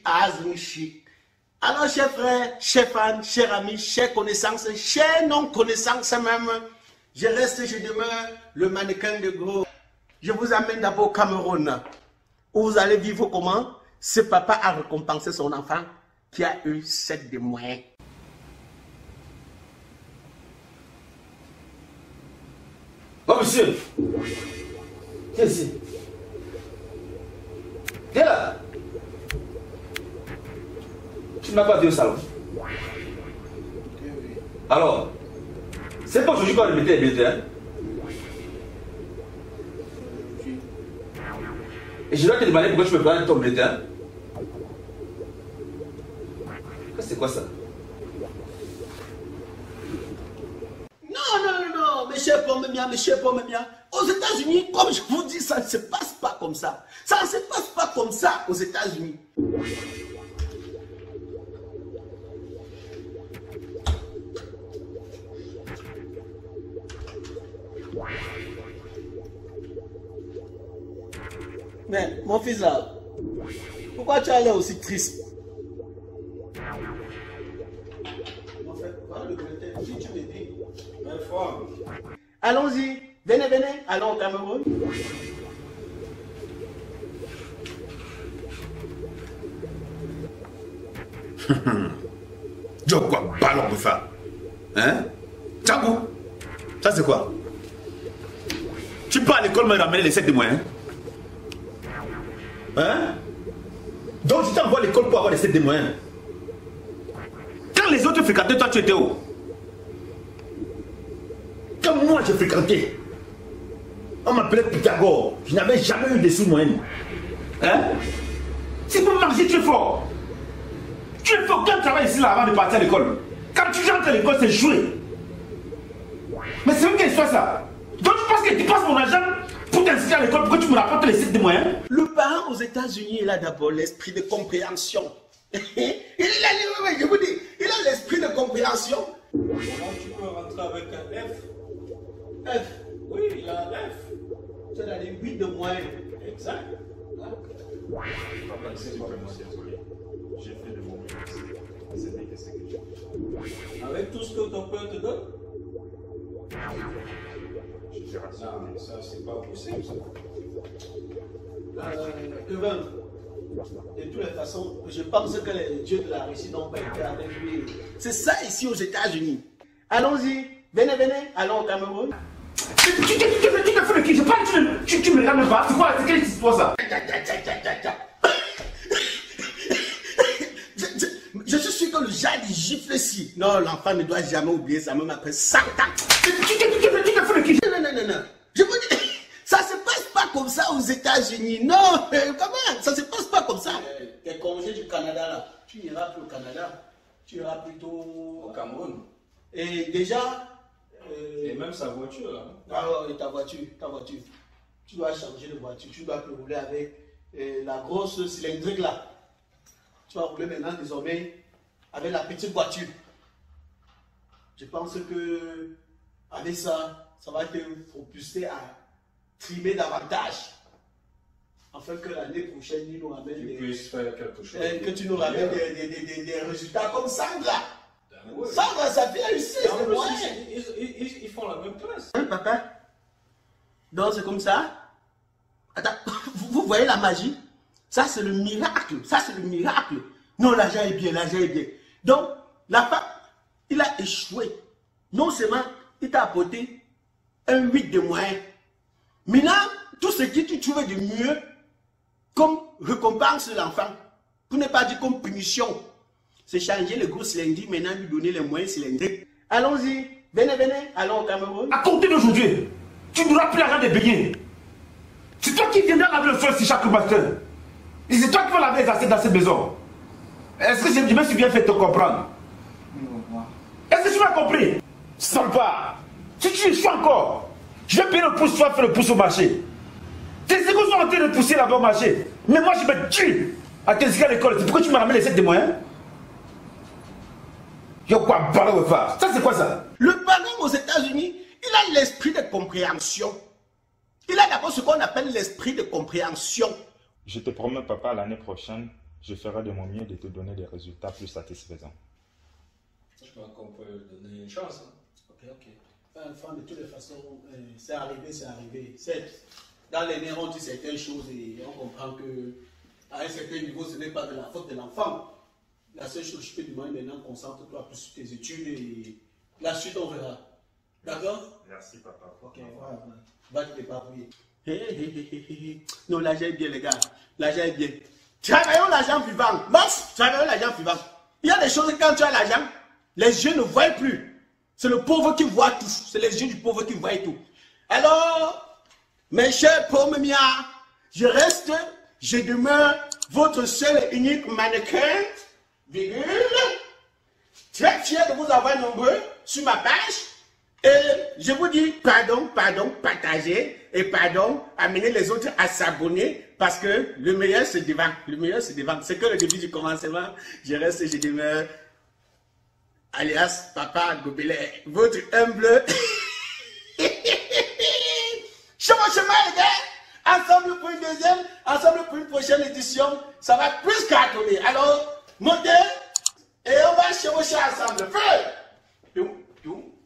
Azmichi. Alors, chers frères, chers fans, chers amis, chers connaissances, chers non-connaissances même, je reste, je demeure le mannequin de gros. Je vous amène d'abord au Cameroun, où vous allez vivre comment ce papa a récompensé son enfant qui a eu 7 de moyens. Oh monsieur, viens ici. Viens là. Tu n'as pas vu au salon. Alors, c'est pas aujourd'hui qu'on va remettre les billets, hein? Et je dois te demander pourquoi tu me prends ton bulletin. C'est quoi ça? Non, mes chers pommes bien, aux États-Unis, comme je vous dis, ça ne se passe pas comme ça. Ça ne se passe pas comme ça aux États-Unis. Mais, mon fils là, pourquoi tu as l'air aussi triste? En fait, voilà le bulletin, si tu me dis. Allons-y, venez, allons au Cameroun. Yo, quoi, ballon de ça? Hein? Tchagou? Ça c'est quoi? Tu pars à l'école me ramener les 7 de moyens? Hein? Donc tu t'envoies à l'école pour avoir les 7 de moyens. Quand les autres fréquentaient, toi tu étais où? Quand moi j'ai fréquenté, on m'appelait Pythagore. Je n'avais jamais eu de sous moyenne. Hein? Si pour marcher, tu es fort. Tu es fort quand tu travailles ici là avant de partir à l'école. Quand tu rentres à l'école, c'est jouer. Mais c'est même quelle histoire ça? Donc tu penses que tu passes mon argent pour t'inscrire à l'école, pourquoi tu me rapportes les 7 de moyens? Le parent aux États-Unis, il a d'abord l'esprit de compréhension. Je vous dis, il a l'esprit de compréhension. Comment tu peux rentrer avec un F? F? Oui, il a un F. C'est-à-dire 8 de moyens. Exact. Papa, c'est vraiment désolé. J'ai fait de mon mieux. C'est que c'est que j'ai. Avec tout ce que ton père te donne? Je te rassure. Non, ça, c'est pas possible, ça. Kevin, de toutes les façons, je pense que les dieux de la Russie n'ont pas été avec lui. C'est ça ici aux États-Unis. Allons-y, venez, allons au Cameroun. Tu te fais le qui? Je parle, tu me regardes même pas. C'est quoi? C'est quelle histoire ça? Je suis sûr que le genre il gifle ici. Non, l'enfant ne doit jamais oublier ça, même après 100 ans. Tu te fais le qui? Non. Je vous dis, ça se passe pas comme ça aux États-Unis. Non, comment? Ça se passe pas comme ça. Tes congés du Canada là, tu n'iras plus au Canada. Tu iras plutôt Au Cameroun. Et déjà. Et même sa voiture là. Ah ouais, ta voiture. Tu dois changer de voiture. Tu dois plus rouler avec la grosse cylindrique là. Tu vas rouler maintenant désormais avec la petite voiture. Je pense que avec ça, ça va te propulser à trimer davantage. Afin que l'année prochaine, il nous ramène que tu nous ramènes des résultats comme Sandra. Ouais. Sandra, ça fait réussir. Ils font la même classe. Hein, papa? Donc c'est comme ça? Attends, vous voyez la magie? Ça c'est le miracle. Non, l'argent est bien. Donc, la femme, il a échoué. Non seulement, il t'a apporté un 8 de moyens. Maintenant, tout ce que tu trouves de mieux, comme récompense de l'enfant, pour ne pas dire comme punition, c'est changer le gros cylindrique, maintenant lui donner les moyens cylindriques. Allons-y, venez, allons au Cameroun. À compter d'aujourd'hui, tu n'auras plus l'argent de baigner. C'est toi qui viendras laver le sol si chaque matin. Et c'est toi qui vas laver les assiettes dans cette maison. Est-ce que je me suis bien fait te comprendre? Est-ce que tu m'as compris? Sympa. Si tu échoues encore, je vais payer le pouce, tu vas faire le pouce au marché. Tes égos sont en train de pousser là-bas au marché. Mais moi, je me tue à t'inscrire à l'école. C'est pourquoi tu m'as ramené les 7 de moyens? Yo quoi, ballon de face. Ça, c'est quoi ça? Le parent aux États-Unis, il a l'esprit de compréhension. Il a d'abord ce qu'on appelle l'esprit de compréhension. Je te promets, papa, l'année prochaine, Je ferai de mon mieux de te donner des résultats plus satisfaisants. Je crois qu'on peut donner une chance. Hein. Ok, ok. Enfin, de toutes les façons, c'est arrivé, c'est arrivé. Dans les nerfs, on dit certaines choses et on comprend que à un certain niveau, ce n'est pas de la faute de l'enfant. La seule chose que je peux demander maintenant, concentre-toi plus sur tes études et la suite, on verra. D'accord? Merci, papa. Ok, voilà. Va te débrouiller. Non, l'argent est bien, les gars. L'argent est bien. Travaillons l'argent vivant. Boss, travaillons l'argent vivant. Il y a des choses quand tu as l'argent, les yeux ne voient plus. C'est le pauvre qui voit tout. C'est les yeux du pauvre qui voient tout. Alors, mes chers pauvres miens, je demeure votre seul et unique mannequin, virgule, très fier de vous avoir nombreux sur ma page. Et je vous dis pardon, partagez et pardon, amenez les autres à s'abonner parce que le meilleur c'est devant. Le meilleur c'est devant. C'est que le début du commencement. Je reste et je demeure alias Papa Gobelet, votre humble. Chemin les gars, ensemble pour une deuxième, ensemble pour une prochaine édition. Ça va plus cartonner. Alors, montez et on va chevaucher ensemble. Feu!